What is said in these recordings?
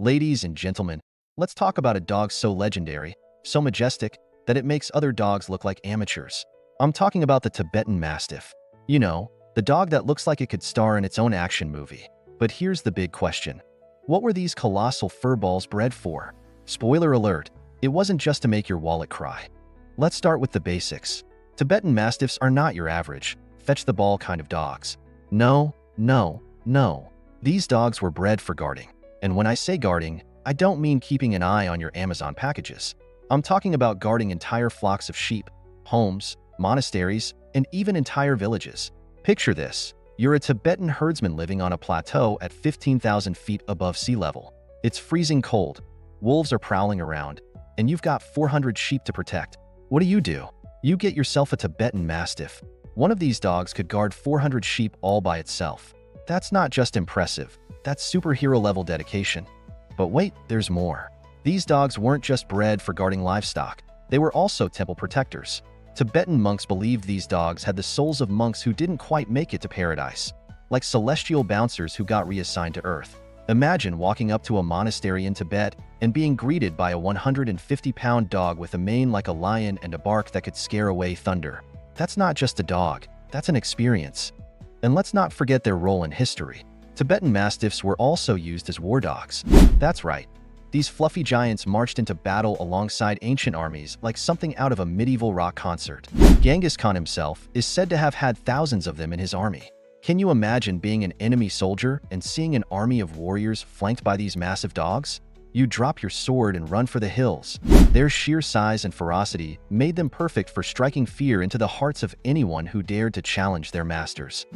Ladies and gentlemen, let's talk about a dog so legendary, so majestic, that it makes other dogs look like amateurs. I'm talking about the Tibetan Mastiff. You know, the dog that looks like it could star in its own action movie. But here's the big question. What were these colossal fur balls bred for? Spoiler alert, it wasn't just to make your wallet cry. Let's start with the basics. Tibetan Mastiffs are not your average, fetch the ball kind of dogs. No, no, no. These dogs were bred for guarding. And when I say guarding, I don't mean keeping an eye on your Amazon packages. I'm talking about guarding entire flocks of sheep, homes, monasteries, and even entire villages. Picture this. You're a Tibetan herdsman living on a plateau at 15,000 feet above sea level. It's freezing cold, wolves are prowling around, and you've got 400 sheep to protect. What do? You get yourself a Tibetan Mastiff. One of these dogs could guard 400 sheep all by itself. That's not just impressive, that's superhero-level dedication. But wait, there's more. These dogs weren't just bred for guarding livestock, they were also temple protectors. Tibetan monks believed these dogs had the souls of monks who didn't quite make it to paradise, like celestial bouncers who got reassigned to Earth. Imagine walking up to a monastery in Tibet and being greeted by a 150-pound dog with a mane like a lion and a bark that could scare away thunder. That's not just a dog, that's an experience. And let's not forget their role in history. Tibetan Mastiffs were also used as war dogs. That's right. These fluffy giants marched into battle alongside ancient armies like something out of a medieval rock concert. Genghis Khan himself is said to have had thousands of them in his army. Can you imagine being an enemy soldier and seeing an army of warriors flanked by these massive dogs? You drop your sword and run for the hills. Their sheer size and ferocity made them perfect for striking fear into the hearts of anyone who dared to challenge their masters.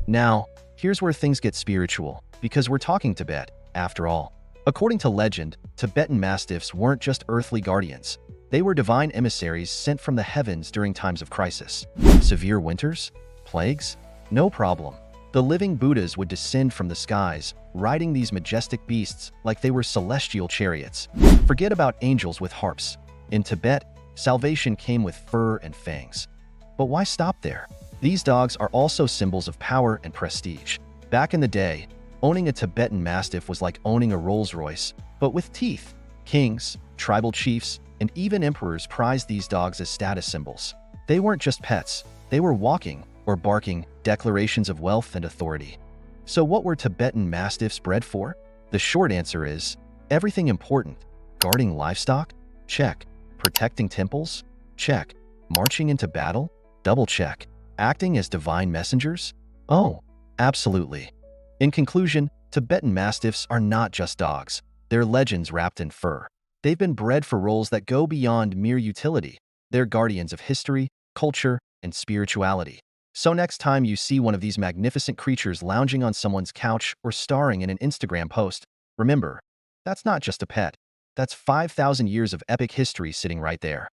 Now, here's where things get spiritual, because we're talking Tibet, after all. According to legend, Tibetan Mastiffs weren't just earthly guardians. They were divine emissaries sent from the heavens during times of crisis. Severe winters? Plagues? No problem. The living Buddhas would descend from the skies, riding these majestic beasts like they were celestial chariots. Forget about angels with harps. In Tibet, salvation came with fur and fangs. But why stop there? These dogs are also symbols of power and prestige. Back in the day, owning a Tibetan Mastiff was like owning a Rolls-Royce, but with teeth. Kings, tribal chiefs, and even emperors prized these dogs as status symbols. They weren't just pets, they were walking, or barking, declarations of wealth and authority. So what were Tibetan Mastiffs bred for? The short answer is, everything important. Guarding livestock? Check. Protecting temples? Check. Marching into battle? Double check. Acting as divine messengers? Oh, absolutely. In conclusion, Tibetan Mastiffs are not just dogs. They're legends wrapped in fur. They've been bred for roles that go beyond mere utility. They're guardians of history, culture, and spirituality. So next time you see one of these magnificent creatures lounging on someone's couch or starring in an Instagram post, remember, that's not just a pet. That's 5,000 years of epic history sitting right there.